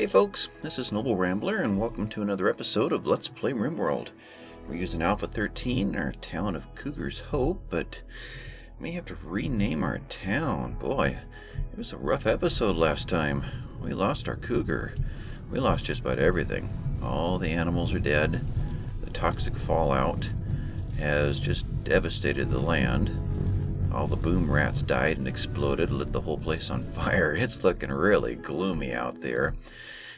Hey folks, this is Noble Rambler and welcome to another episode of Let's Play RimWorld. We're using Alpha 13, our town of Cougar's Hope, but we may have to rename our town. Boy, it was a rough episode last time. We lost our cougar. We lost just about everything. All the animals are dead. The toxic fallout has just devastated the land. All the boom rats died and exploded, lit the whole place on fire. It's looking really gloomy out there.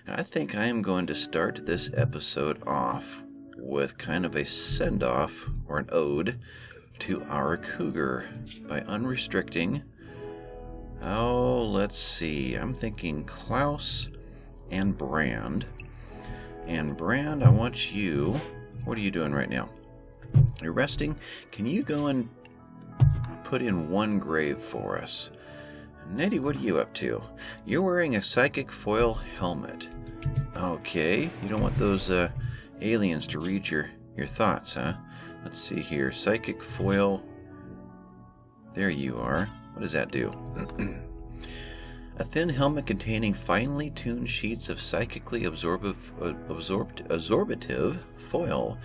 And I think I am going to start this episode off with kind of a send-off, or an ode, to our cougar by unrestricting. Oh, let's see. I'm thinking Klaus and Brand. And Brand, I want you... What are you doing right now? You're resting? Can you go and put in one grave for us? Nettie, what are you up to? You're wearing a psychic foil helmet. Okay, you don't want those aliens to read your thoughts, huh? Let's see here. Psychic foil. There you are. What does that do? A thin helmet containing finely tuned sheets of psychically absorptive foil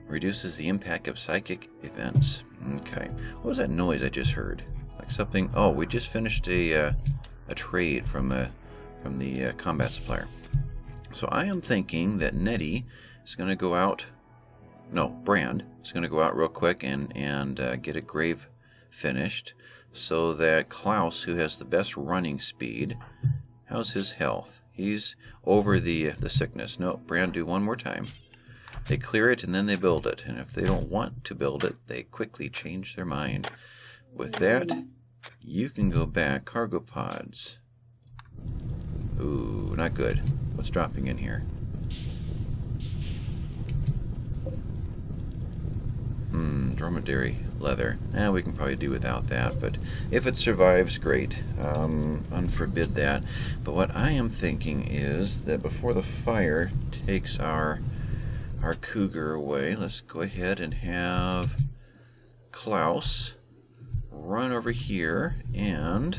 reduces the impact of psychic events. Okay. What was that noise I just heard? Like something... Oh, we just finished a trade from the combat supplier. So I am thinking that Nettie is going to go out... No, Brand is going to go out real quick and get a grave finished so that Klaus, who has the best running speed... How's his health? He's over the sickness. No, Brand, do one more time. They clear it and then they build it. And if they don't want to build it, they quickly change their mind. With that, you can go back. Cargo pods. Ooh, not good. What's dropping in here? Dromedary leather. We can probably do without that, but if it survives, great. Unforbid that. But what I am thinking is that before the fire takes our cougar away, let's go ahead and have Klaus run over here and...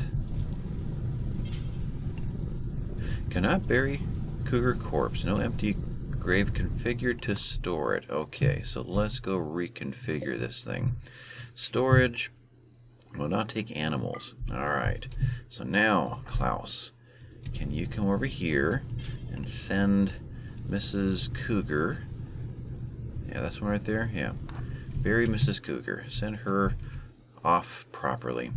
Cannot bury cougar corpse. No empty grave configured to store it. Okay, so let's go reconfigure this thing. Storage will not take animals. Alright, so now, Klaus, can you come over here and send Mrs. Cougar... Yeah, that's one right there. Yeah. Bury Mrs. Cougar. Send her off properly.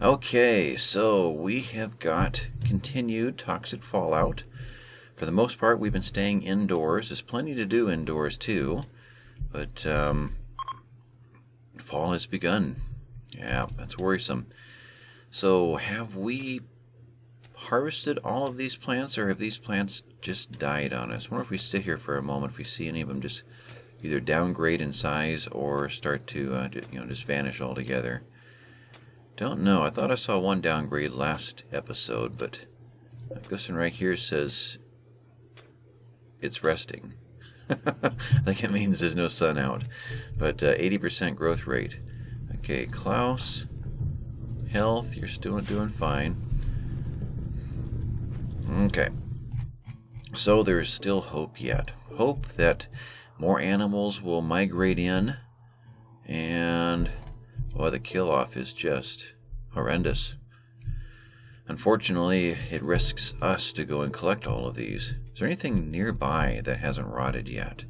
Okay, so we have got continued toxic fallout. For the most part, we've been staying indoors. There's plenty to do indoors, too. But fall has begun. Yeah, that's worrisome. So have we harvested all of these plants, or have these plants just died on us? I wonder if we stay here for a moment, if we see any of them just either downgrade in size or start to just vanish altogether. Don't know. I thought I saw one downgrade last episode, but this one right here says it's resting. I think it means there's no sun out. But 80% growth rate. Okay, Klaus, health, you're still doing fine. Okay. So there's still hope yet. Hope that more animals will migrate in, and boy, the kill-off is just horrendous. Unfortunately, it risks us to go and collect all of these. Is there anything nearby that hasn't rotted yet?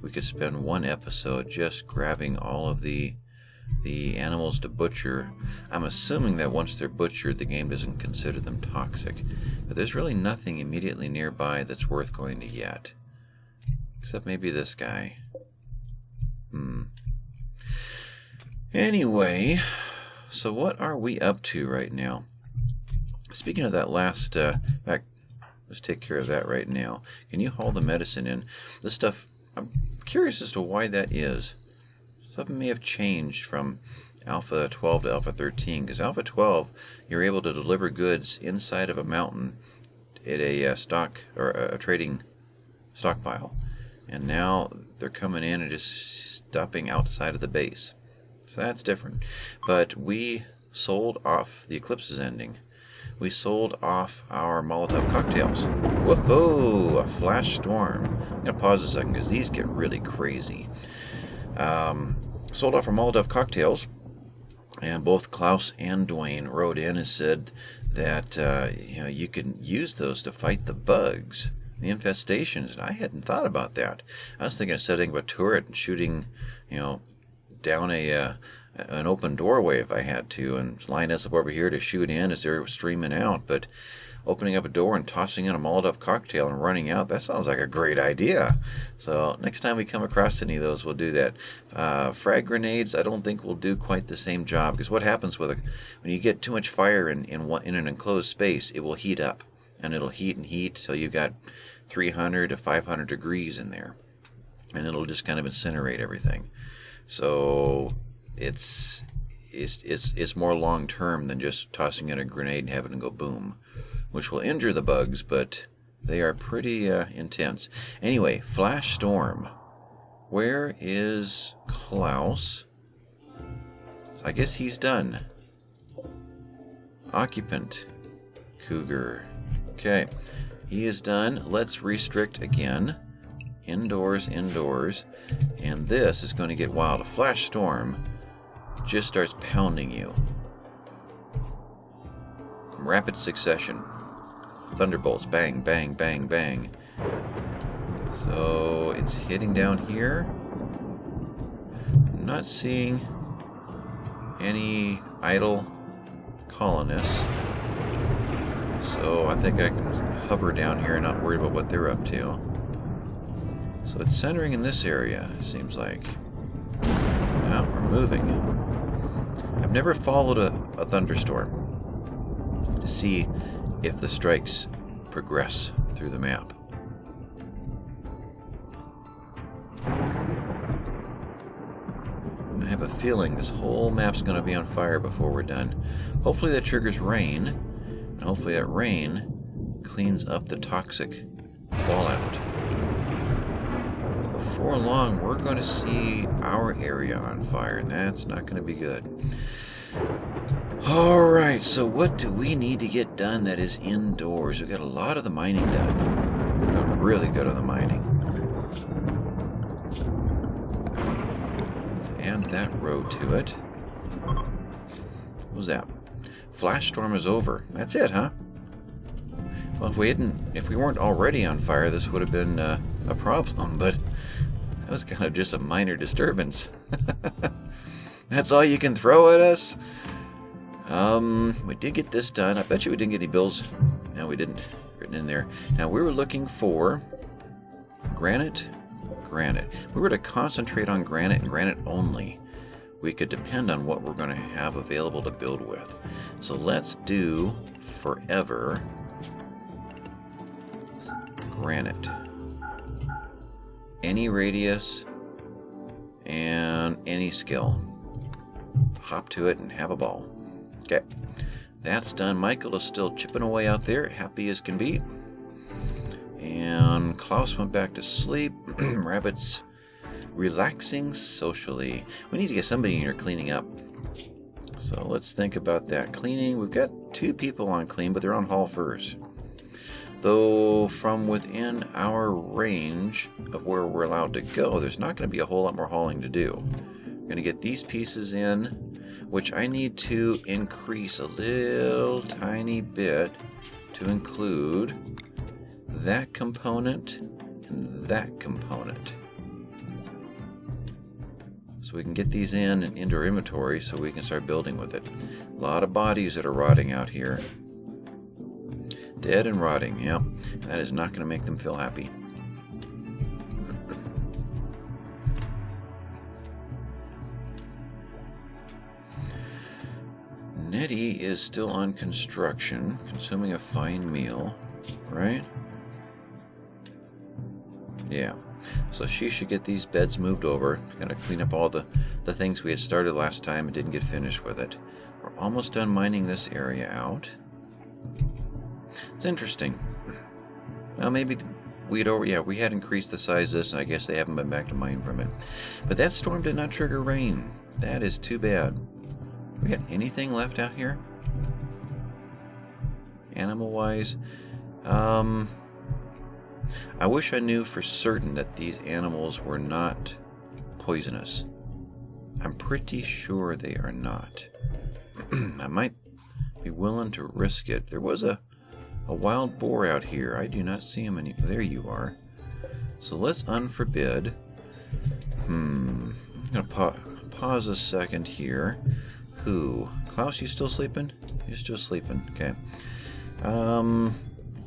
We could spend one episode just grabbing all of the animals to butcher. I'm assuming that once they're butchered, the game doesn't consider them toxic. But there's really nothing immediately nearby that's worth going to get. Except maybe this guy. Anyway, so what are we up to right now? Speaking of that last... back, let's take care of that right now. Can you haul the medicine in? This stuff, I'm curious as to why that is. Something may have changed from Alpha 12 to Alpha 13, because Alpha 12, you're able to deliver goods inside of a mountain at a stock, or a trading stockpile. And now they're coming in and just stopping outside of the base. So that's different. But we sold off, the eclipse is ending. We sold off our Molotov cocktails. Whoa, a flash storm. I'm going to pause a second because these get really crazy. Sold off our Molotov cocktails, and both Klaus and Dwayne wrote in and said that you can use those to fight the bugs, the infestations. And I hadn't thought about that. I was thinking of setting up a turret and shooting, down an open doorway if I had to, and line us up over here to shoot in as they're streaming out. But opening up a door and tossing in a Molotov cocktail and running out, that sounds like a great idea. So next time we come across any of those, we'll do that. Frag grenades, I don't think will do quite the same job, because what happens when you get too much fire in an enclosed space, it will heat up, and it'll heat and heat till you've got 300 to 500 degrees in there, and it'll just kind of incinerate everything. So it's more long term than just tossing in a grenade and having it go boom, which will injure the bugs, but they are pretty intense. Anyway, flash storm. Where is Klaus? I guess he's done. Occupant. Cougar. Okay, he is done. Let's restrict again. Indoors, indoors. And this is going to get wild. A flash storm just starts pounding you. Rapid succession. Thunderbolts. Bang, bang, bang, bang. So it's hitting down here. I'm not seeing any idle colonists. So I think I can hover down here and not worry about what they're up to. So it's centering in this area, seems like. Now we're moving. I've never followed a thunderstorm to see if the strikes progress through the map. I have a feeling this whole map's going to be on fire before we're done. Hopefully that triggers rain, and hopefully that rain cleans up the toxic fallout. Before long, we're going to see our area on fire, and that's not going to be good. Alright, so what do we need to get done that is indoors? We've got a lot of the mining done. We're doing really good on the mining. Let's add that row to it. What was that? Flash storm is over. That's it, huh? Well, if we weren't already on fire, this would have been a problem, but that was kind of just a minor disturbance. That's all you can throw at us? We did get this done. I bet you we didn't get any bills. No, we didn't. Written in there. Now, we were looking for granite. If we were to concentrate on granite and granite only, we could depend on what we're going to have available to build with. So let's do forever granite. Any radius and any skill. Hop to it and have a ball. Okay, that's done. Michael is still chipping away out there, happy as can be. And Klaus went back to sleep. Rabbit's relaxing socially. We need to get somebody in here cleaning up. So let's think about that. Cleaning, we've got 2 people on clean, but they're on haul first. Though from within our range of where we're allowed to go, there's not going to be a whole lot more hauling to do. We're going to get these pieces in, which I need to increase a little tiny bit to include that component and that component. So we can get these in and into our inventory so we can start building with it. A lot of bodies that are rotting out here. Dead and rotting, yep. That is not going to make them feel happy. Nettie is still on construction, consuming a fine meal, right? Yeah. So she should get these beds moved over. Gonna clean up all the things we had started last time and didn't get finished with it. We're almost done mining this area out. It's interesting. Well, maybe we had increased the size of this, and I guess they haven't been back to mine from it. But that storm did not trigger rain. That is too bad. We got anything left out here? Animal-wise? I wish I knew for certain that these animals were not poisonous. I'm pretty sure they are not. I might be willing to risk it. There was a wild boar out here. I do not see him any. There you are. So let's unforbid. I'm going to pause a second here. Who? Klaus, you still sleeping? You're still sleeping. Okay.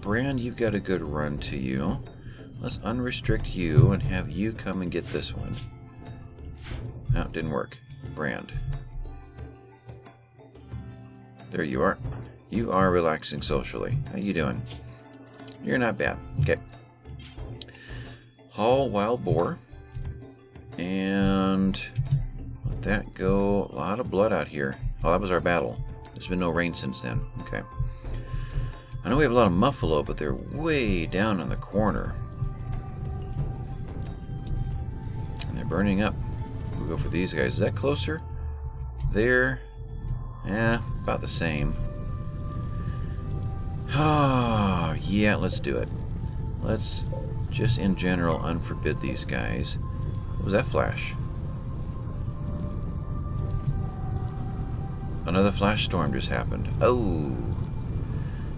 Brand, you've got a good run to you. Let's unrestrict you and have you come and get this one. No, it didn't work. Brand. There you are. You are relaxing socially. How you doing? You're not bad. Okay. Haul wild boar. And let that go. A lot of blood out here. Oh, that was our battle. There's been no rain since then. Okay. I know we have a lot of muffalo, but they're way down in the corner. And they're burning up. We'll go for these guys. Is that closer? There. About the same. Oh, yeah, let's do it. Let's just in general unforbid these guys. What was that flash? Another flash storm just happened. Oh.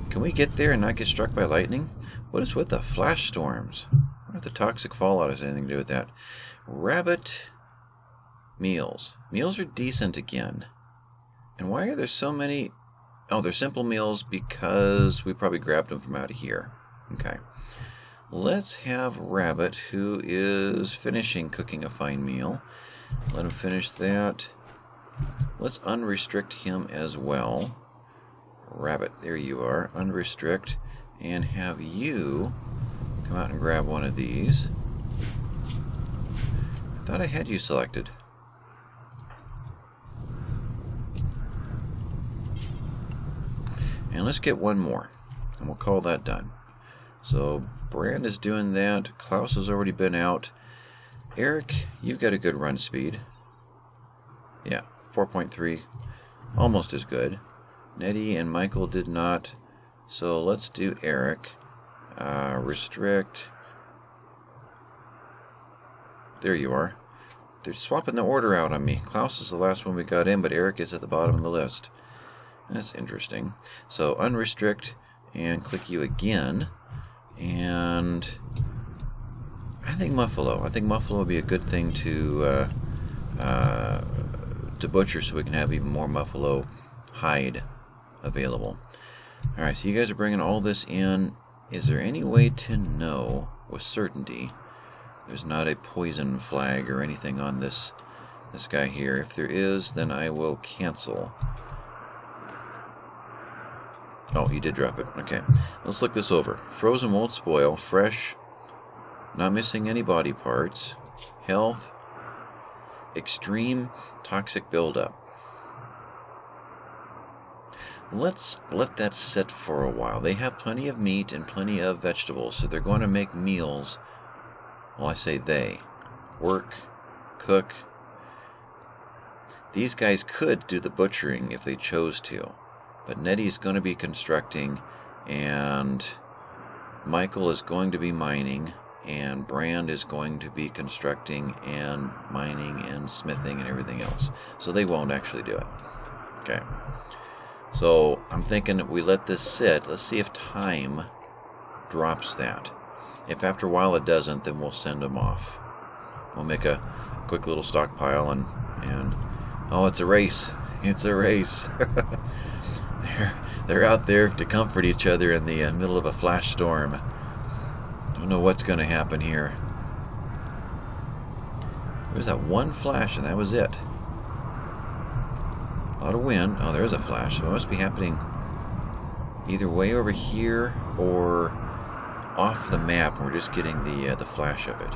Can we get there and not get struck by lightning? What is with the flash storms? I wonder if the toxic fallout has anything to do with that. Rabbit meals. Meals are decent again. And why are there so many? Oh, they're simple meals because we probably grabbed them from out of here. Okay. Let's have Rabbit, who is finishing cooking a fine meal. Let him finish that. Let's unrestrict him as well. Rabbit, there you are. Unrestrict. And have you come out and grab one of these. I thought I had you selected. And let's get one more, and we'll call that done. So Brand is doing that. Klaus has already been out. Eric, you've got a good run speed. Yeah, 4.3, almost as good. Nettie and Michael did not. So let's do Eric. Restrict. There you are. They're swapping the order out on me. Klaus is the last one we got in, but Eric is at the bottom of the list. That's interesting. So unrestrict and click you again. And I think Muffalo. I think Muffalo would be a good thing to butcher so we can have even more Muffalo hide available. Alright, so you guys are bringing all this in. Is there any way to know with certainty there's not a poison flag or anything on this guy here? If there is, then I will cancel. Oh, he did drop it. Okay. Let's look this over. Frozen won't spoil. Fresh. Not missing any body parts. Health. Extreme toxic buildup. Let's let that sit for a while. They have plenty of meat and plenty of vegetables, so they're going to make meals. Well, I say they. Work. Cook. These guys could do the butchering if they chose to. But Nettie's going to be constructing, and Michael is going to be mining, and Brand is going to be constructing and mining and smithing and everything else. So they won't actually do it. Okay. So I'm thinking that we let this sit. Let's see if time drops that. If after a while it doesn't, then we'll send them off. We'll make a quick little stockpile and oh, it's a race. It's a race. They're out there to comfort each other in the middle of a flash storm. Don't know what's going to happen here. There was that one flash, and that was it. A lot of wind. Oh, there's a flash. So it must be happening either way over here or off the map. We're just getting the flash of it.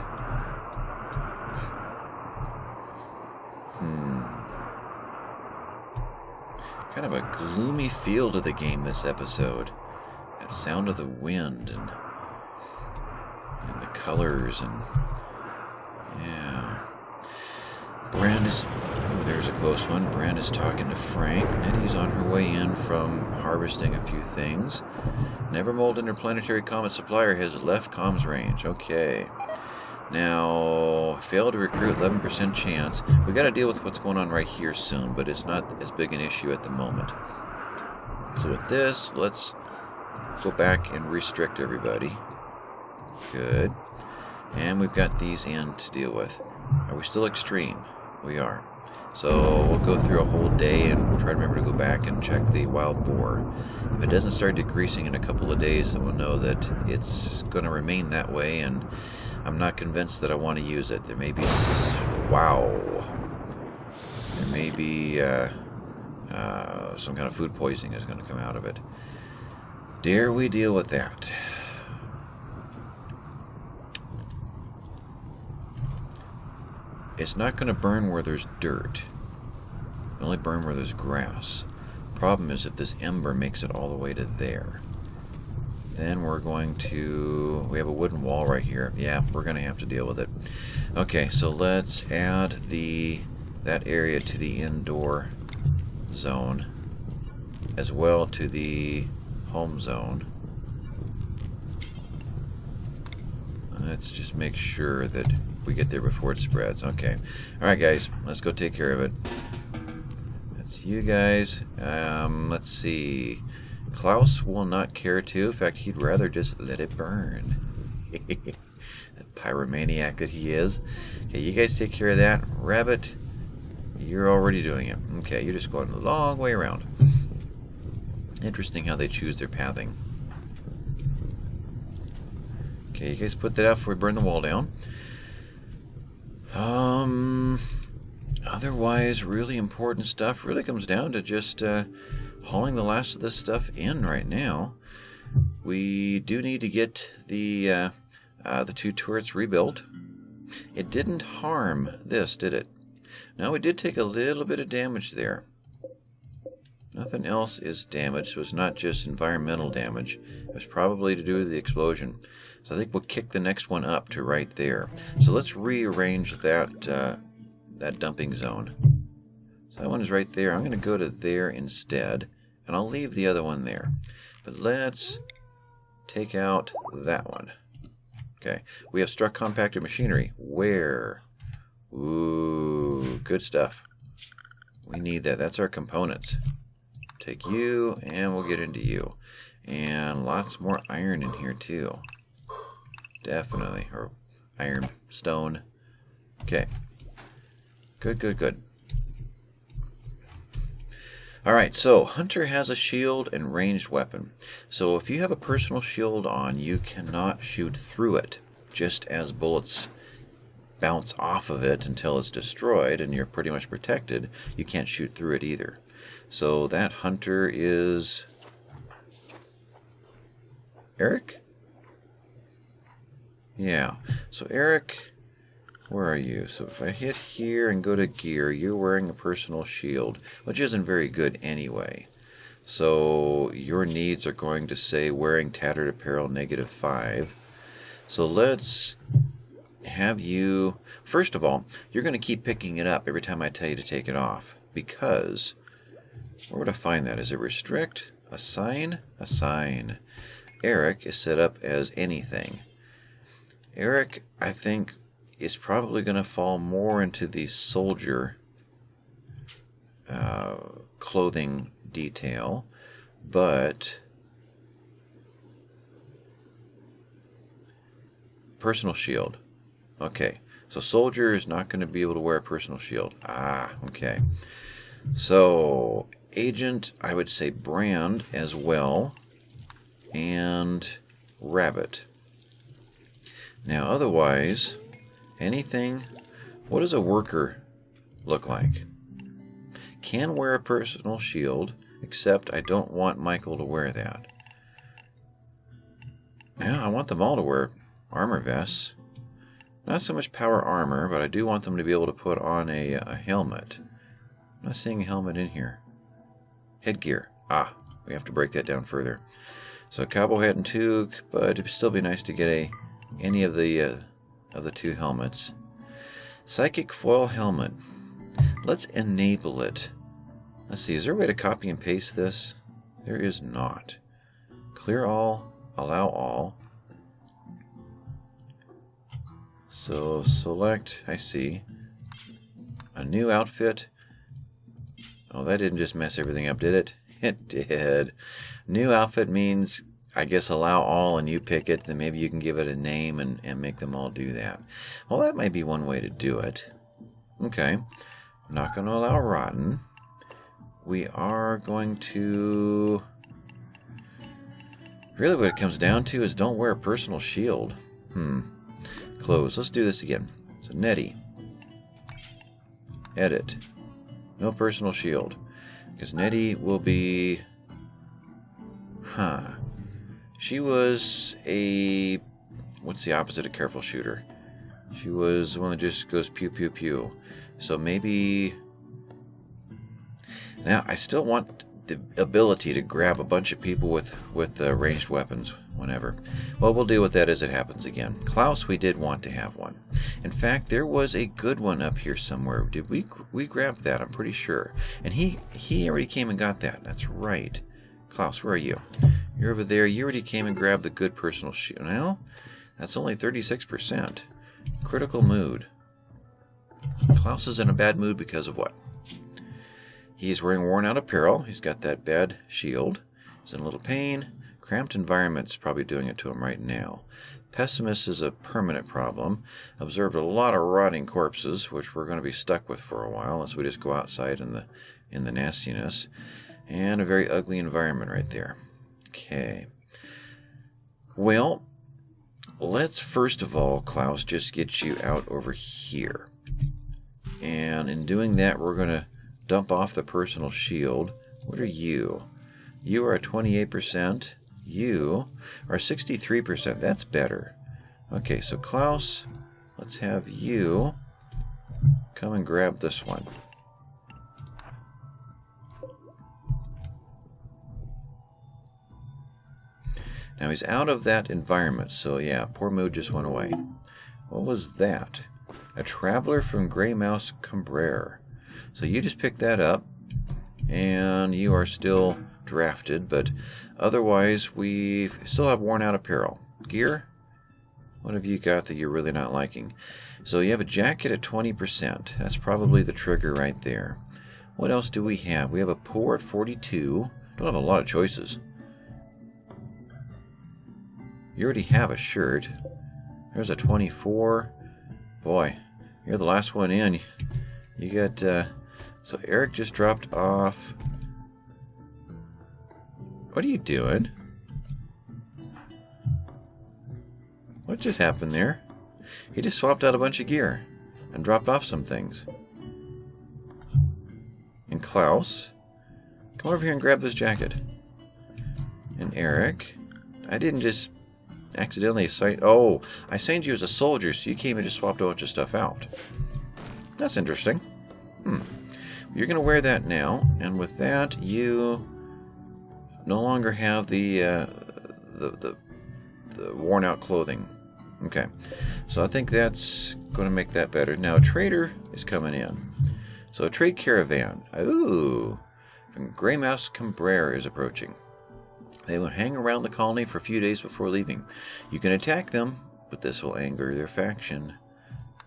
Kind of a gloomy feel to the game this episode. That sound of the wind and the colors and yeah. Brand is there's a close one. Brand is talking to Frank. Nettie's on her way in from harvesting a few things. Nevermold Interplanetary Comet Supplier has left comms range. Okay. Now, failed to recruit, 11% chance. We got to deal with what's going on right here soon, but it's not as big an issue at the moment. So with this, let's go back and restrict everybody. Good. And we've got these in to deal with. Are we still extreme? We are. So we'll go through a whole day and we'll try to remember to go back and check the wild boar. If it doesn't start decreasing in a couple of days, then we'll know that it's going to remain that way, and I'm not convinced that I want to use it. There may be... Wow. There may be some kind of food poisoning is going to come out of it. Dare we deal with that? It's not going to burn where there's dirt. It'll only burn where there's grass. Problem is if this ember makes it all the way to there. Then we're going to... We have a wooden wall right here. Yeah, we're going to have to deal with it. Okay, so let's add that area to the indoor zone, as well to the home zone. Let's just make sure that we get there before it spreads. Okay. Alright guys, let's go take care of it. That's you guys. Let's see. Klaus will not care to. In fact, he'd rather just let it burn. The pyromaniac that he is. Okay, you guys take care of that. Rabbit, you're already doing it. Okay, you're just going a long way around. Interesting how they choose their pathing. Okay, you guys put that out before we burn the wall down. Otherwise, really important stuff really comes down to just hauling the last of this stuff in right now. We do need to get the 2 turrets rebuilt. It didn't harm this, did it? No, we did take a little bit of damage there. Nothing else is damaged, so it's not just environmental damage. It was probably to do with the explosion. So I think we'll kick the next one up to right there. So let's rearrange that that dumping zone. So that one is right there. I'm going to go to there instead, and I'll leave the other one there. But let's take out that one. Okay, we have struck compacted machinery. Where? Ooh, good stuff. We need that. That's our components. Take you, and we'll get into you. And lots more iron in here, too. Definitely. Or iron, stone. Okay. Good, good, good. Alright, so Hunter has a shield and ranged weapon. So if you have a personal shield on, you cannot shoot through it. Just as bullets bounce off of it until it's destroyed and you're pretty much protected, you can't shoot through it either. So that Hunter is... Eric? Yeah. So Eric, where are you? So if I hit here and go to gear, you're wearing a personal shield, which isn't very good anyway. So your needs are going to say wearing tattered apparel -5. So let's have you... First of all, you're going to keep picking it up every time I tell you to take it off, because... Where would I find that? Is it restrict? Assign? Assign. Eric is set up as anything. Eric, I think, is probably going to fall more into the soldier clothing detail, but personal shield. Okay, so soldier is not going to be able to wear a personal shield. Ah, okay. So agent, I would say brand as well, and rabbit. Now otherwise, anything, what does a worker look like? Can wear a personal shield, except I don't want Michael to wear that. Now I want them all to wear armor vests. Not so much power armor, but I do want them to be able to put on a helmet. I'm not seeing a helmet in here. Headgear. Ah, we have to break that down further. So cowboy hat and toque, but it'd still be nice to get any of the 2 helmets. Psychic foil helmet. Let's enable it. Let's see, is there a way to copy and paste this? There is not. Clear all, allow all. So select, I see, a new outfit. Oh, that didn't just mess everything up, did it? It did. New outfit means, I guess, allow all and you pick it. Then maybe you can give it a name and make them all do that. Well, that might be one way to do it. Okay. I'm not going to allow rotten. We are going to... Really what it comes down to is don't wear a personal shield. Close. Let's do this again. So Nettie. Edit. No personal shield. Because Nettie will be... She was a... What's the opposite of careful shooter? She was one that just goes pew pew pew. So maybe... Now, I still want the ability to grab a bunch of people with ranged weapons whenever. Well, we'll deal with that as it happens again. Klaus, we did want to have one. In fact, there was a good one up here somewhere. Did we grabbed that? I'm pretty sure. And he already came and got that. That's right. Klaus, where are you? You're over there. You already came and grabbed the good personal shield. Well, that's only 36%. Critical mood. Klaus is in a bad mood because of what? He's wearing worn out apparel. He's got that bad shield. He's in a little pain. Cramped environment's probably doing it to him right now. Pessimist is a permanent problem. Observed a lot of rotting corpses, which we're going to be stuck with for a while unless we just go outside in the nastiness. And a very ugly environment right there. Okay. Well, let's first of all, Klaus, just get you out over here. And in doing that, we're going to dump off the personal shield. What are you? You are 28%. You are 63%. That's better. Okay, so Klaus, let's have you come and grab this one. Now he's out of that environment, so yeah, poor mood just went away. What was that? A traveler from Grey Mouse Cambrere. So you just picked that up, and you are still drafted, but otherwise we still have worn out apparel. Gear? What have you got that you're really not liking? So you have a jacket at 20%. That's probably the trigger right there. What else do we have? We have a poor at 42. Don't have a lot of choices. You already have a shirt. There's a 24. Boy, you're the last one in. You got, so Eric just dropped off. What are you doing? What just happened there? He just swapped out a bunch of gear and dropped off some things. And Klaus, come over here and grab this jacket. And Eric, I didn't just accidentally assign... Oh, I assigned you as a soldier, so you came and just swapped a bunch of stuff out. That's interesting. You're going to wear that now, and with that, you no longer have the worn-out clothing. Okay, so I think that's going to make that better. Now, a trader is coming in. So a trade caravan. Ooh, from Grey Mouse Cambrere is approaching. They will hang around the colony for a few days before leaving. You can attack them, but this will anger their faction.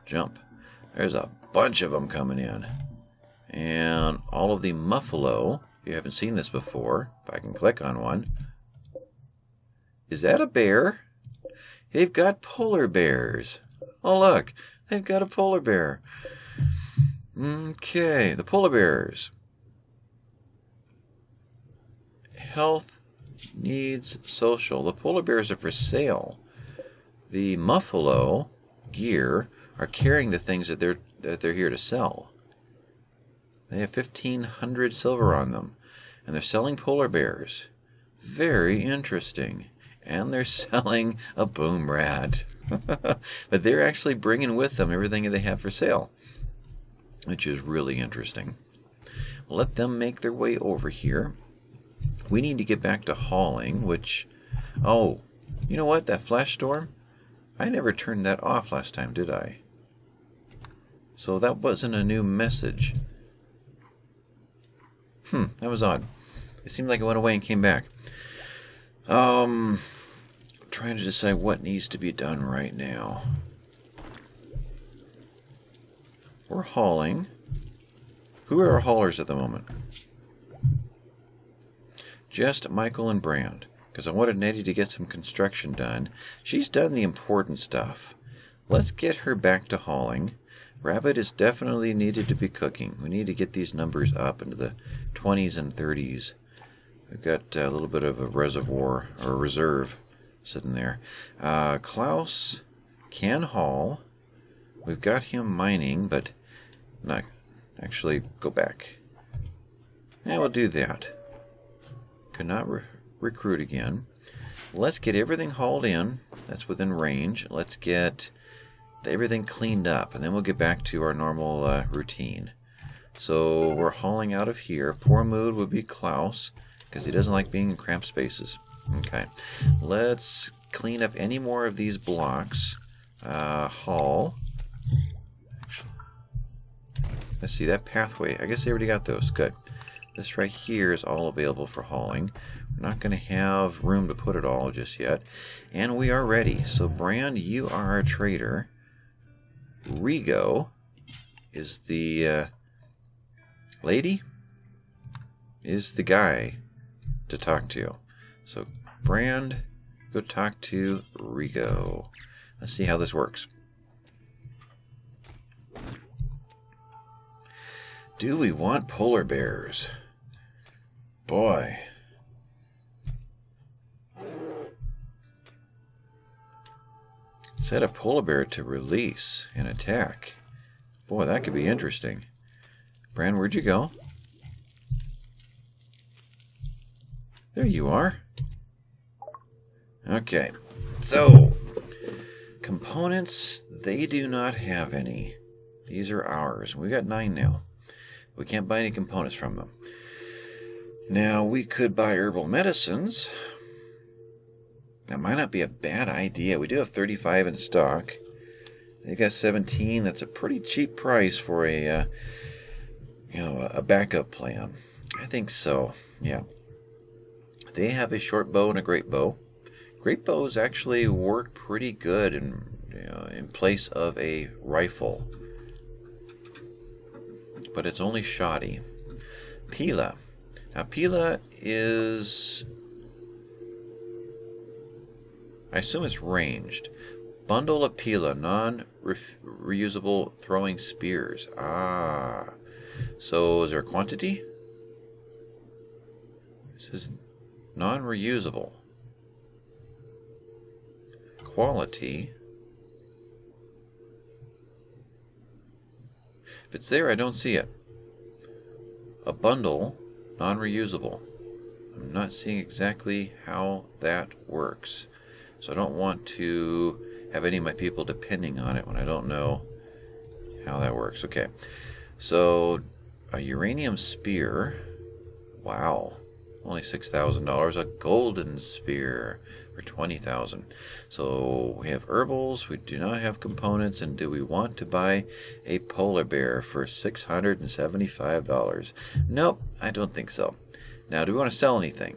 Jump. There's a bunch of them coming in. And all of the Muffalo, if you haven't seen this before, if I can click on one. Is that a bear? They've got polar bears. Oh, look. They've got a polar bear. Okay, the polar bears. Health, needs, social. The polar bears are for sale. The Muffalo gear are carrying the things that they're here to sell. They have 1,500 silver on them, and they're selling polar bears. Very interesting. And they're selling a boom rat. But they're actually bringing with them everything that they have for sale, which is really interesting. Let them make their way over here. We need to get back to hauling, which... Oh, you know what? That flash storm? I never turned that off last time, did I? So that wasn't a new message. That was odd. It seemed like it went away and came back. Trying to decide what needs to be done right now. We're hauling. Who are our haulers at the moment? Just Michael and Brand. Because I wanted Nettie to get some construction done. She's done the important stuff. Let's get her back to hauling. Rabbit is definitely needed to be cooking. We need to get these numbers up into the 20s and 30s. We've got a little bit of a reservoir, or a reserve, sitting there. Klaus can haul. We've got him mining, but not actually. Go back. Yeah, we'll do that. Could not recruit again. Let's get everything hauled in. That's within range. Let's get everything cleaned up, and then we'll get back to our normal routine. So we're hauling out of here. Poor mood would be Klaus, because he doesn't like being in cramped spaces. Okay. Let's clean up any more of these blocks. Haul. Let's see, that pathway. I guess they already got those. Good. This right here is all available for hauling. We're not going to have room to put it all just yet. And we are ready. So, Brand, you are our trader. Rigo is the lady? Is the guy to talk to. So, Brand, go talk to Rigo. Let's see how this works. Do we want polar bears? Boy. Set a polar bear to release and attack. Boy, that could be interesting. Brand, where'd you go? There you are. Okay. So, components, they do not have any. These are ours. We got 9 now. We can't buy any components from them. Now, we could buy herbal medicines. That might not be a bad idea. We do have 35 in stock. They got 17. That's a pretty cheap price for a backup plan. I think so. Yeah. They have a short bow and a great bow. Great bows actually work pretty good in place of a rifle, but it's only shoddy. Pila. Now, Pila is, I assume it's ranged. Bundle of Pila, non-reusable throwing spears. Ah. So, is there a quantity? This is non-reusable. Quality. If it's there, I don't see it. A bundle, non-reusable. I'm not seeing exactly how that works. So I don't want to have any of my people depending on it when I don't know how that works. Okay. So, a uranium spear. Wow. Only $6,000. A golden spear for $20,000. So we have herbals. We do not have components. And do we want to buy a polar bear for $675? Nope, I don't think so. Now, do we want to sell anything?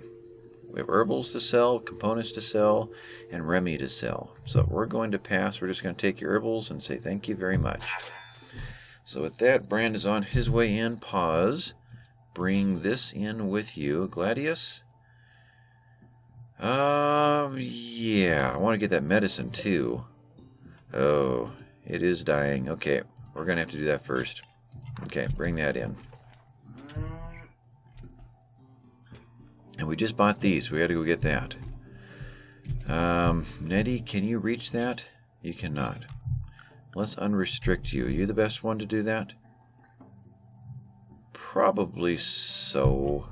We have herbals to sell, components to sell, and Remy to sell. So we're going to pass. We're just going to take your herbals and say thank you very much. So with that, Brand is on his way in. Pause. Bring this in with you. Gladius? Yeah. I want to get that medicine too. Oh, it is dying. Okay, we're going to have to do that first. Okay, bring that in. And we just bought these. We got to go get that. Nettie, can you reach that? You cannot. Let's unrestrict you. Are you the best one to do that? Probably so.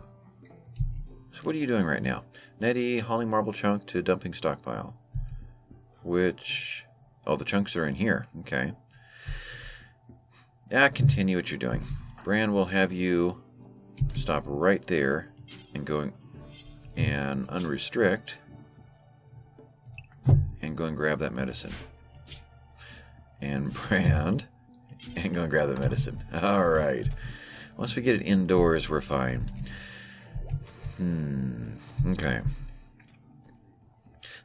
So what are you doing right now? Nettie, hauling marble chunk to dumping stockpile. Which... oh, the chunks are in here. Okay. Yeah, continue what you're doing. Brand will have you stop right there and go and unrestrict and go and grab that medicine. And Brand and go and grab the medicine. All right. Once we get it indoors, we're fine. Okay.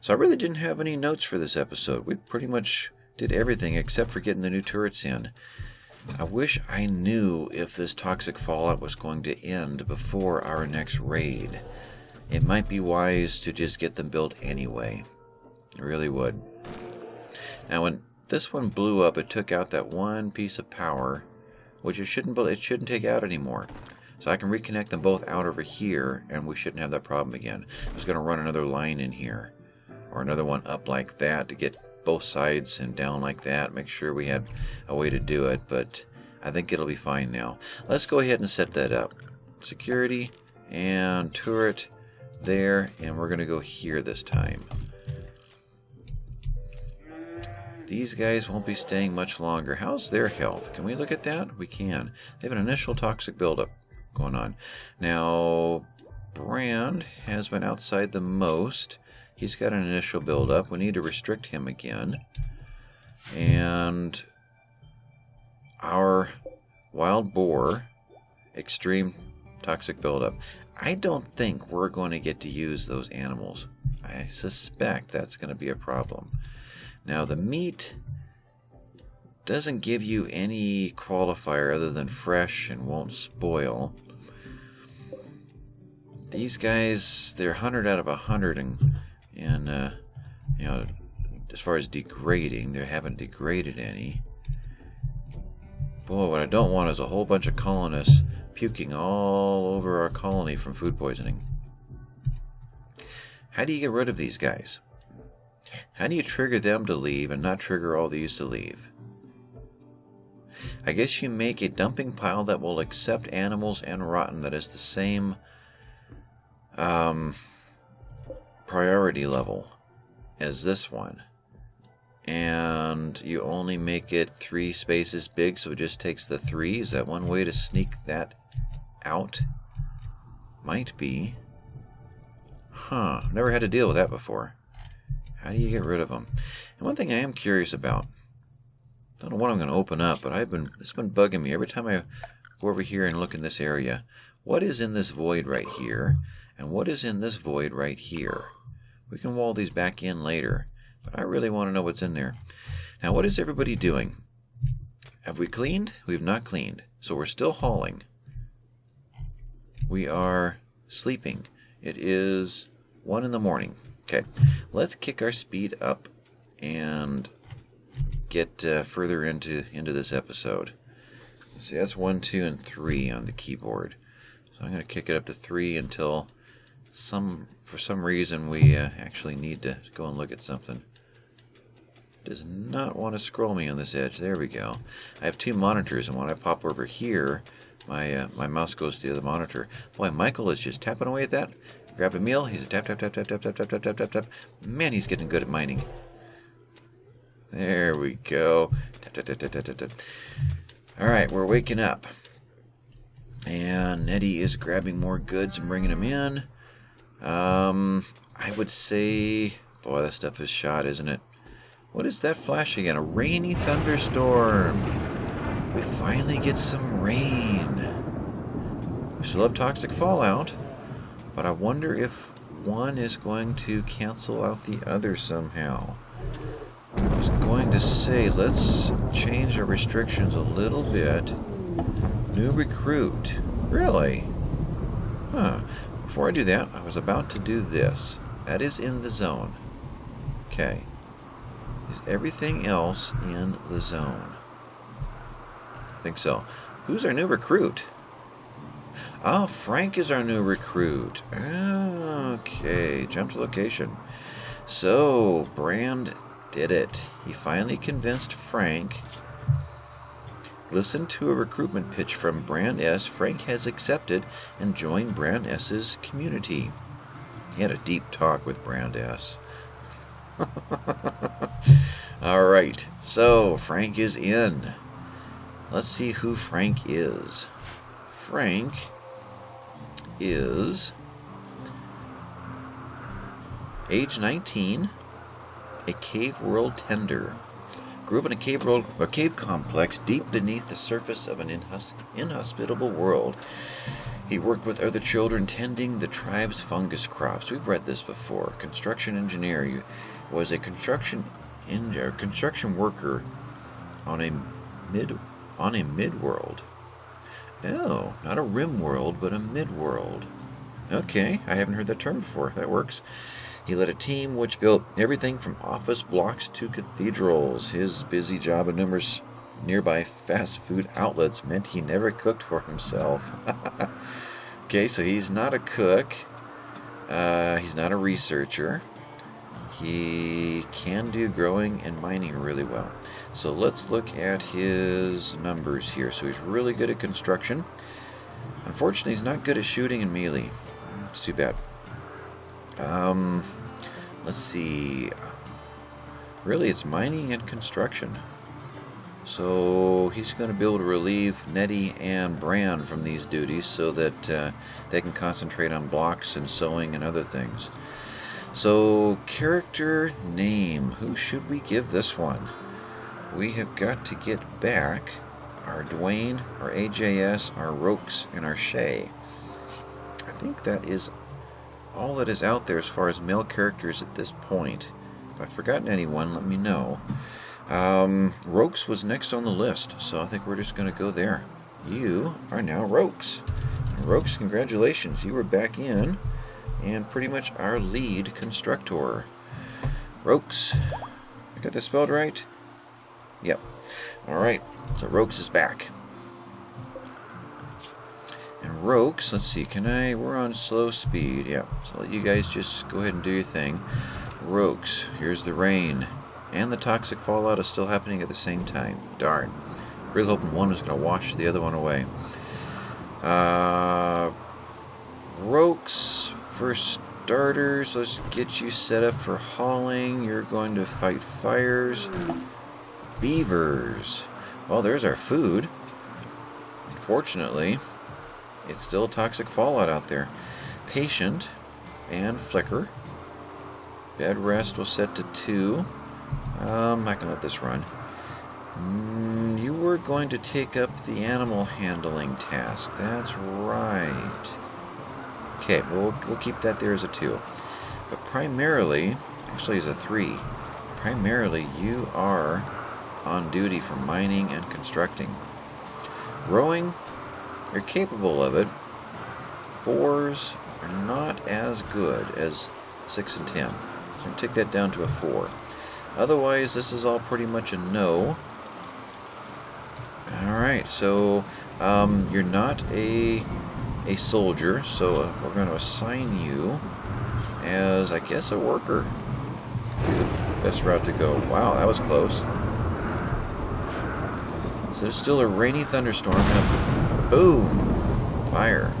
So I really didn't have any notes for this episode. We pretty much did everything except for getting the new turrets in. I wish I knew if this toxic fallout was going to end before our next raid. It might be wise to just get them built anyway. It really would. Now when this one blew up, it took out that one piece of power, which it shouldn't take out anymore. So I can reconnect them both out over here, and we shouldn't have that problem again. I was going to run another line in here, or another one up like that to get both sides and down like that. Make sure we had a way to do it, but I think it'll be fine now. Let's go ahead and set that up. Security and turret there, and we're going to go here this time. These guys won't be staying much longer. How's their health? Can we look at that? We can. They have an initial toxic buildup going on. Now, Brand has been outside the most. He's got an initial buildup. We need to restrict him again. And our wild boar, extreme toxic buildup. I don't think we're going to get to use those animals. I suspect that's going to be a problem. Now the meat doesn't give you any qualifier other than fresh and won't spoil. These guys, they're 100 out of 100, and you know, as far as degrading, they haven't degraded any. Boy, what I don't want is a whole bunch of colonists puking all over our colony from food poisoning. How do you get rid of these guys? How do you trigger them to leave and not trigger all these to leave? I guess you make a dumping pile that will accept animals and rotten that is the same priority level as this one. And you only make it 3 spaces big, so it just takes the 3. Is that one way to sneak that out? Might be. Huh. Never had to deal with that before. How do you get rid of them? And one thing I am curious about, I don't know what I'm going to open up, but it's been bugging me every time I go over here and look in this area. What is in this void right here? And what is in this void right here? We can wall these back in later, but I really want to know what's in there. Now, what is everybody doing? Have we cleaned? We have not cleaned. So we're still hauling. We are sleeping. It is 1 in the morning. Okay, let's kick our speed up and get further into this episode. See, that's 1, 2, and 3 on the keyboard. So I'm going to kick it up to 3 until for some reason we actually need to go and look at something. It does not want to scroll me on this edge. There we go. I have 2 monitors, and when I pop over here, my mouse goes to the other monitor. Boy, Michael is just tapping away at that. Grab a meal. He's a tap, tap, tap, tap, tap, tap, tap, tap, tap, tap, tap. Man, he's getting good at mining. There we go. Tap, tap, tap, tap, tap, tap, tap. All right, we're waking up. And Nettie is grabbing more goods and bringing them in. I would say... Boy, that stuff is shot, isn't it? What is that flash again? A rainy thunderstorm. We finally get some rain. We still have toxic fallout. But I wonder if one is going to cancel out the other somehow. I was going to say, let's change our restrictions a little bit. New recruit. Really? Huh. Before I do that, I was about to do this. That is in the zone. Okay. Is everything else in the zone? I think so. Who's our new recruit? Oh, Frank is our new recruit. Okay, jump to location. So, Brand did it. He finally convinced Frank. Listen to a recruitment pitch from Brand S. Frank has accepted and joined Brand S's community. He had a deep talk with Brand S. Alright, so Frank is in. Let's see who Frank is. Frank is age 19, a cave world tender, Grew up in a cave complex deep beneath the surface of an inhospitable world. He worked with other children tending the tribe's fungus crops. We've read this before. Construction engineer. He was a construction worker on a mid-world. Oh, not a rim world, but a mid-world. Okay, I haven't heard that term before. That works. He led a team which built everything from office blocks to cathedrals. His busy job and numerous nearby fast food outlets meant he never cooked for himself. Okay, so he's not a cook. He's not a researcher. He can do growing and mining really well. So let's look at his numbers here. So he's really good at construction. Unfortunately, he's not good at shooting and melee. It's too bad. Let's see. Really, it's mining and construction. So he's going to be able to relieve Nettie and Bran from these duties so that they can concentrate on blocks and sewing and other things. So, character name. Who should we give this one? We have got to get back our Dwayne, our AJS, our Rokes, and our Shay. I think that is all that is out there as far as male characters at this point. If I've forgotten anyone, let me know. Rokes was next on the list, so I think we're just going to go there. You are now Rokes. And Rokes, congratulations. You were back in and pretty much our lead constructor. Rokes. I got this spelled right? Yep. Alright, so Rokes is back. And Rokes, let's see, we're on slow speed. Yeah, so let you guys just go ahead and do your thing. Rokes, here's the rain. And the toxic fallout is still happening at the same time. Darn. Really hoping one was going to wash the other one away. Rokes, for starters, let's get you set up for hauling. You're going to fight fires. Beavers. Well, there's our food. Unfortunately, it's still toxic fallout out there. Patient and Flicker. Bed rest will set to 2. I can let this run. You were going to take up the animal handling task. That's right. Okay, we'll keep that there as a 2. But primarily, actually as a 3, primarily you are on duty for mining and constructing. Growing, you're capable of it. 4s are not as good as 6 and 10. So I'm going to take that down to a 4. Otherwise, this is all pretty much a no. Alright, so you're not a soldier, so we're going to assign you as, I guess, a worker. Best route to go. Wow, that was close. So there's still a rainy thunderstorm and boom! Fire.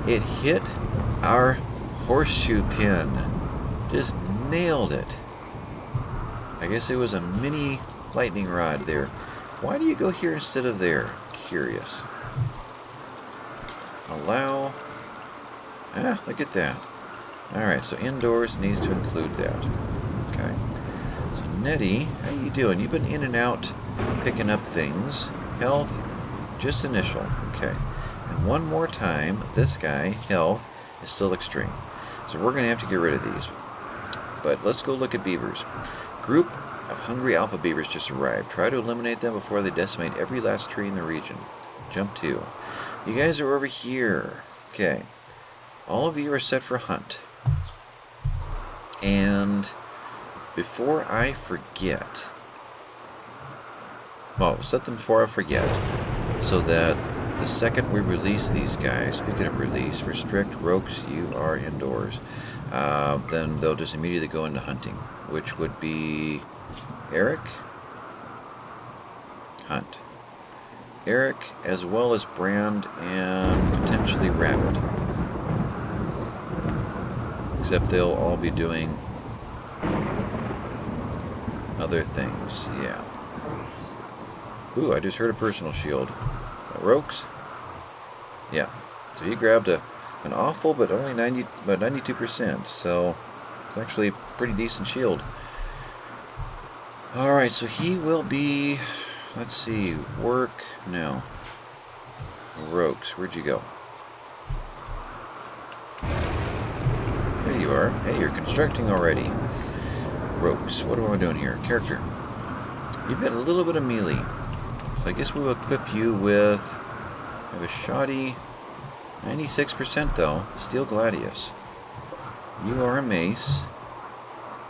It hit our horseshoe pin. Just nailed it. I guess it was a mini lightning rod there. Why do you go here instead of there? Curious. Allow. Look at that. Alright, so indoors needs to include that. Okay. So Nettie, how you doing? You've been in and out picking up things. Health, just initial. Okay. And one more time, this guy, health, is still extreme. So we're going to have to get rid of these. But let's go look at beavers. Group of hungry alpha beavers just arrived. Try to eliminate them before they decimate every last tree in the region. Jump 2. You guys are over here. Okay. All of you are set for hunt. And before I forget... Well, set them before I forget. So that the second we release these guys, speaking of release, restrict Rokes, you are indoors. Then they'll just immediately go into hunting, which would be Eric, hunt. Eric, as well as Brand and potentially Rabbit. Except they'll all be doing other things, yeah. Ooh, I just heard a personal shield. Rokes? Yeah. So he grabbed an awful, but only 92%. So it's actually a pretty decent shield. Alright, so he will be... Let's see. Work... No. Rogues. Where'd you go? There you are. Hey, you're constructing already. Rogues. What am I doing here? Character. You've got a little bit of melee. So I guess we'll equip you with... I have a shoddy... 96% though. Steel Gladius. You are a mace.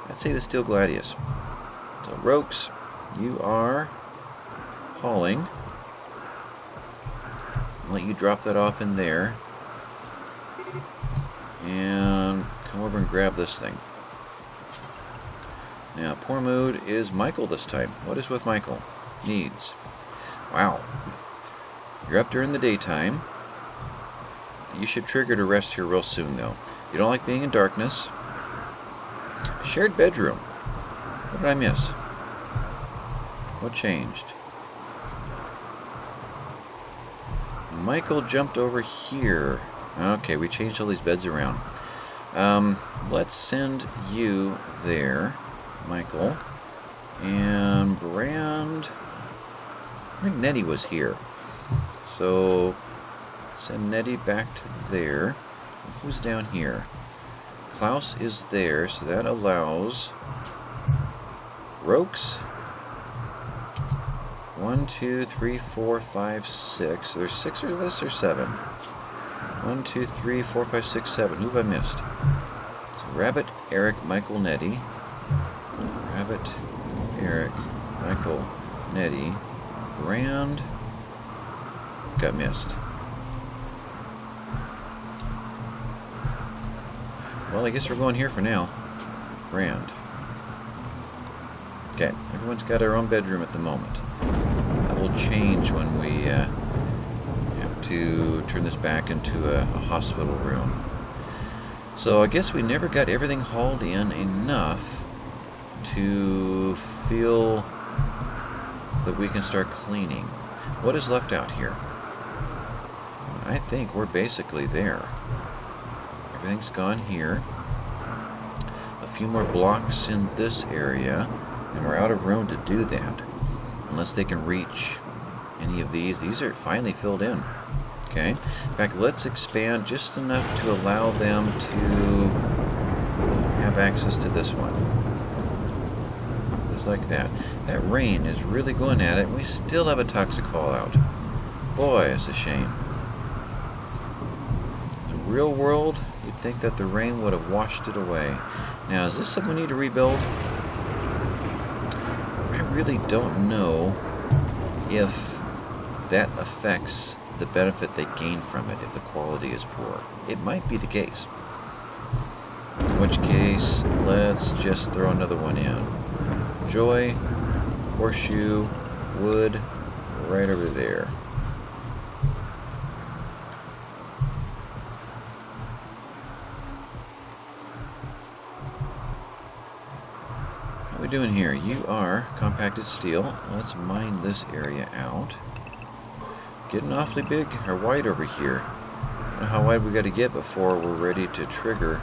I'd say the Steel Gladius. So Rogues, you are hauling. I'll let you drop that off in there. And come over and grab this thing. Now, poor mood is Michael this time. What is with Michael? Needs. Wow. You're up during the daytime. You should trigger to rest here real soon, though. You don't like being in darkness. Shared bedroom. What did I miss? What changed? Michael jumped over here. Okay, we changed all these beds around. Let's send you there, Michael. And Brand... I think Nettie was here. So, send Nettie back to there. Who's down here? Klaus is there, so that allows... Rogues? 1, 2, 3, 4, 5, 6. There's 6 of us or 7? 1, 2, 3, 4, 5, 6, 7. Who have I missed? So Rabbit, Eric, Michael, Nettie. Rabbit, Eric, Michael, Nettie. Brand got missed. Well, I guess we're going here for now. Brand. Okay, everyone's got our own bedroom at the moment. That will change when we have to turn this back into a hospital room. So I guess we never got everything hauled in enough to feel that we can start cleaning. What is left out here? I think we're basically there. Everything's gone here. A few more blocks in this area, and we're out of room to do that. Unless they can reach any of these. These are finally filled in. Okay. In fact, let's expand just enough to allow them to have access to this one. Just like that. That rain is really going at it, and we still have a toxic fallout. Boy, it's a shame. The real world, you'd think that the rain would have washed it away. Now, is this something we need to rebuild? I really don't know if that affects the benefit they gain from it if the quality is poor. It might be the case. In which case, let's just throw another one in. Joy, horseshoe, wood, right over there. What are we doing here? You are compacted steel. Let's mine this area out. Getting awfully big or wide over here. I don't know how wide we got to get before we're ready to trigger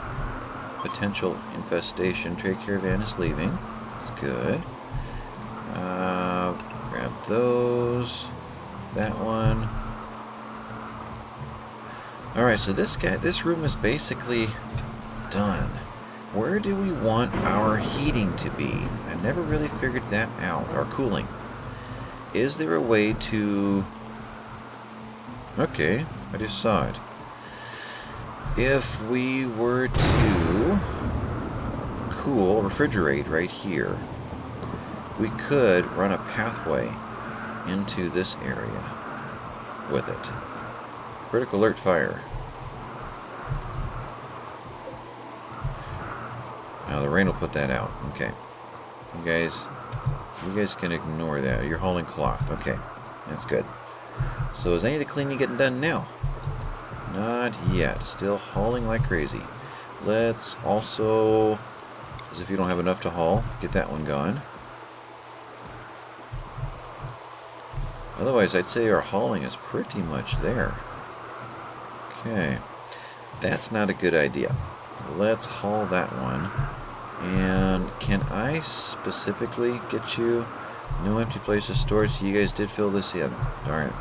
potential infestation. Trade caravan is leaving. That's good. Grab those. That one. Alright, so this room is basically done. Where do we want our heating to be? I never really figured that out. Our cooling. Is there a way to... Okay, I just saw it. If we were to refrigerate right here, we could run a pathway into this area with it. Critical alert fire. Now the rain will put that out. Okay. You guys can ignore that. You're hauling cloth. Okay. That's good. So is any of the cleaning getting done now? Not yet. Still hauling like crazy. Let's also, as if you don't have enough to haul, get that one gone. Otherwise, I'd say our hauling is pretty much there. Okay. That's not a good idea. Let's haul that one. And can I specifically get you no empty place of storage? So you guys did fill this in. Darn it.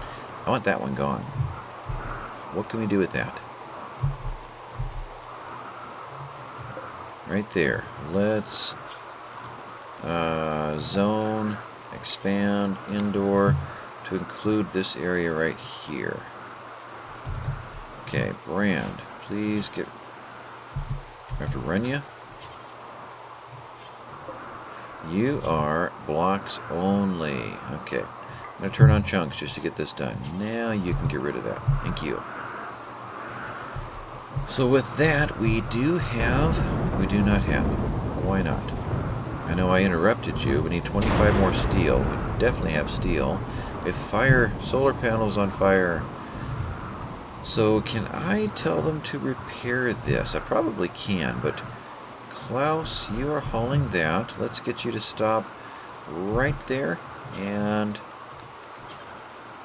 I want that one gone. What can we do with that? Right there. Let's zone, expand, indoor to include this area right here. Okay, brand. Please get... I have to run you? You are blocks only. Okay. I'm going to turn on chunks just to get this done. Now you can get rid of that. Thank you. So with that, we do not have. Why not? I know I interrupted you. We need 25 more steel. We definitely have steel. If solar panels on fire. So can I tell them to repair this? I probably can, but Klaus, you are hauling that. Let's get you to stop right there. And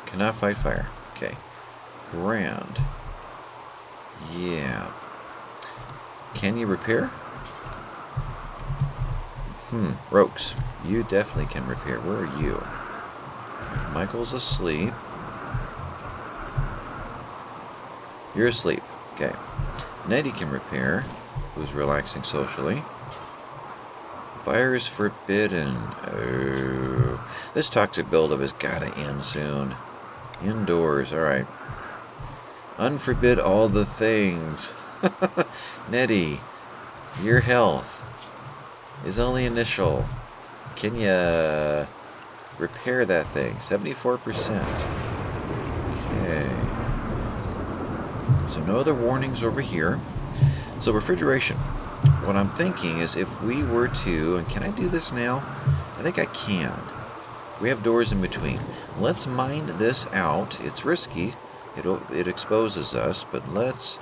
cannot fight fire. Okay. Brand. Yeah. Can you repair? Rokes. You definitely can repair. Where are you? Michael's asleep. You're asleep. Okay. Nettie can repair. Who's relaxing socially. Fire is forbidden. Oh. This toxic buildup has got to end soon. Indoors. Alright. Unforbid all the things. Nettie, your health is only initial. Can you repair that thing? 74%. Okay. So no other warnings over here. So refrigeration. What I'm thinking is if we were to, and can I do this now? I think I can. We have doors in between. Let's mine this out. It's risky. It exposes us, but let's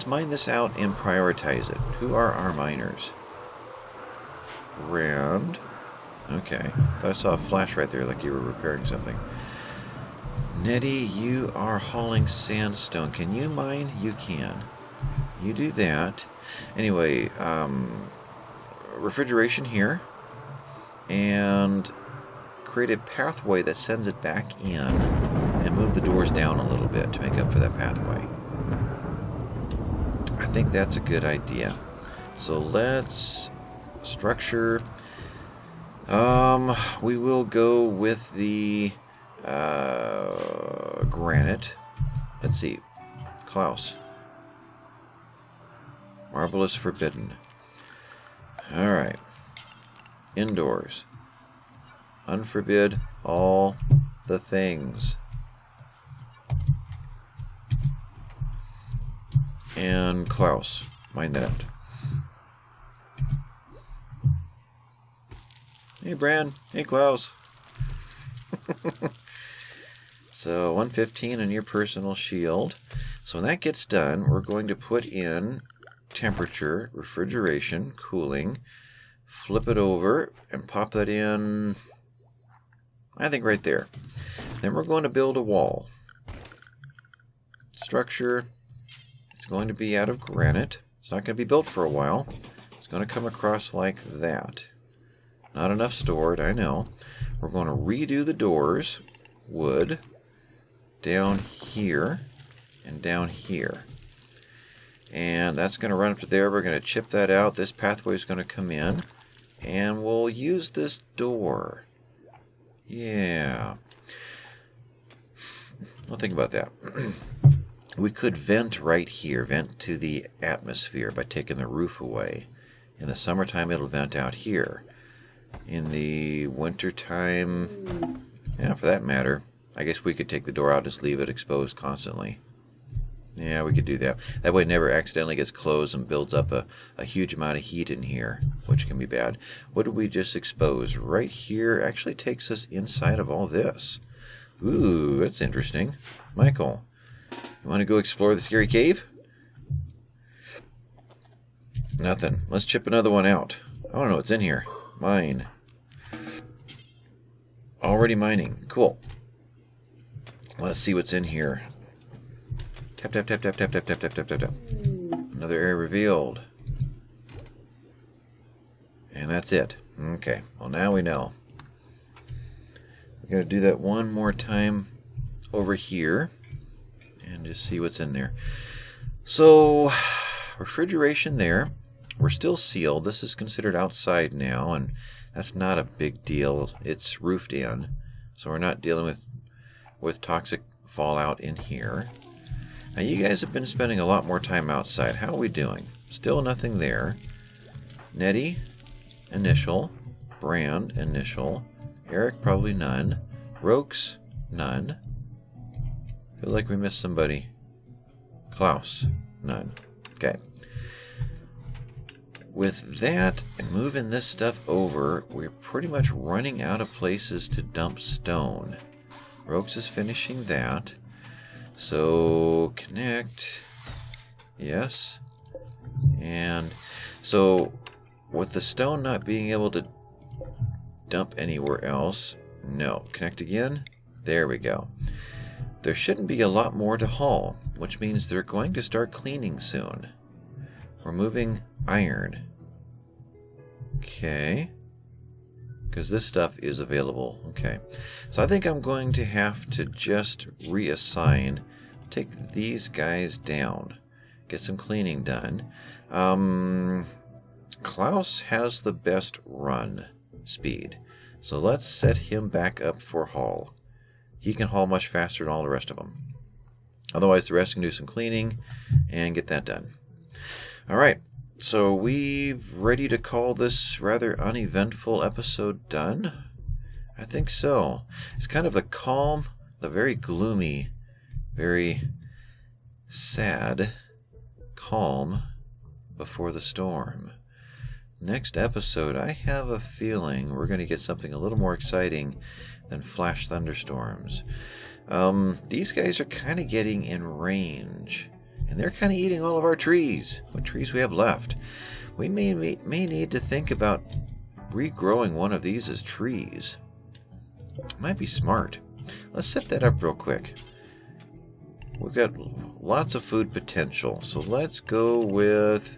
mine this out and prioritize it. Who are our miners? Round. Okay. Thought I saw a flash right there like you were repairing something. Nettie, you are hauling sandstone. Can you mine? You can. You do that. Anyway, refrigeration here. And create a pathway that sends it back in. And move the doors down a little bit to make up for that pathway. I think that's a good idea. So let's structure. We will go with the granite. Let's see. Klaus. Marble is forbidden. Alright. Indoors. Unforbid all the things. And Klaus. Mind that. Hey, Bran. Hey, Klaus. So, 115 on your personal shield. So when that gets done, we're going to put in temperature, refrigeration, cooling, flip it over, and pop that in, I think right there. Then we're going to build a wall. Structure. It's going to be out of granite. It's not going to be built for a while. It's going to come across like that. Not enough stored, I know. We're going to redo the doors. Wood. Down here. And down here. And that's going to run up to there. We're going to chip that out. This pathway is going to come in. And we'll use this door. Yeah. Well, think about that. We could vent right here. Vent to the atmosphere by taking the roof away. In the summertime, it'll vent out here. In the wintertime, yeah, for that matter, I guess we could take the door out, just leave it exposed constantly. Yeah, we could do that. That way it never accidentally gets closed and builds up a huge amount of heat in here, which can be bad. What did we just expose? Right here actually takes us inside of all this. Ooh, that's interesting. Michael, you want to go explore the scary cave? Nothing. Let's chip another one out. I don't know what's in here. Mine. Already mining. Cool. Let's see what's in here. Tap, tap, tap, tap, tap, tap, tap, tap, tap, tap, tap. Another area revealed. And that's it. Okay, well now we know. We're going to do that one more time over here and just see what's in there. So, refrigeration there. We're still sealed. This is considered outside now, and that's not a big deal. It's roofed in, so we're not dealing with toxic fallout in here. Now, you guys have been spending a lot more time outside. How are we doing? Still nothing there. Nettie, initial. Brand, initial. Eric, probably none. Rokes, none. Feel like we missed somebody. Klaus, none. Okay. With that and moving this stuff over, we're pretty much running out of places to dump stone. Rokes is finishing that. So, connect. Yes. And so, with the stone not being able to dump anywhere else, no. Connect again. There we go. There shouldn't be a lot more to haul, which means they're going to start cleaning soon. We're moving iron. Okay. Because this stuff is available. Okay. So I think I'm going to have to just reassign. Take these guys down. Get some cleaning done. Klaus has the best run speed. So let's set him back up for haul. He can haul much faster than all the rest of them. Otherwise, the rest can do some cleaning and get that done. All right. So we ready to call this rather uneventful episode done? I think so. It's kind of the calm, the very gloomy, very sad calm before the storm. Next episode, I have a feeling we're going to get something a little more exciting than flash thunderstorms. These guys are kind of getting in range. And they're kind of eating all of our trees. What trees we have left. We may need to think about regrowing one of these as trees. Might be smart. Let's set that up real quick. We've got lots of food potential. So let's go with...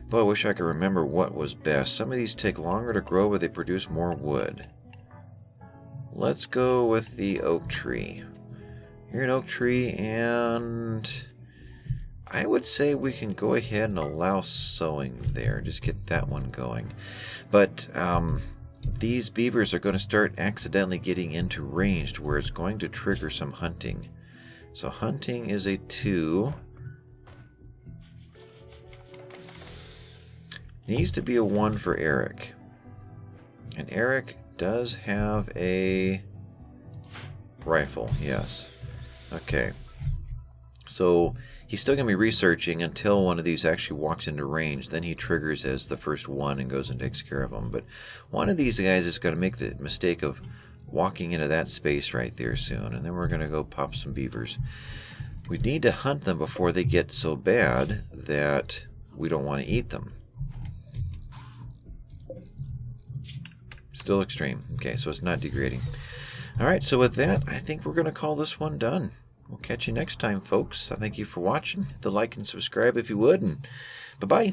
Boy, I wish I could remember what was best. Some of these take longer to grow, but they produce more wood. Let's go with the oak tree. Here an oak tree, and... I would say we can go ahead and allow sowing there. Just get that one going. But these beavers are going to start accidentally getting into range to where it's going to trigger some hunting. So hunting is a 2. Needs to be a 1 for Eric. And Eric does have a rifle, yes. Okay. So... he's still going to be researching until one of these actually walks into range. Then he triggers as the first one and goes and takes care of them. But one of these guys is going to make the mistake of walking into that space right there soon. And then we're going to go pop some beavers. We need to hunt them before they get so bad that we don't want to eat them. Still extreme. Okay, so it's not degrading. Alright, so with that, I think we're going to call this one done. We'll catch you next time, folks. I thank you for watching. Hit the like and subscribe if you would, and bye-bye.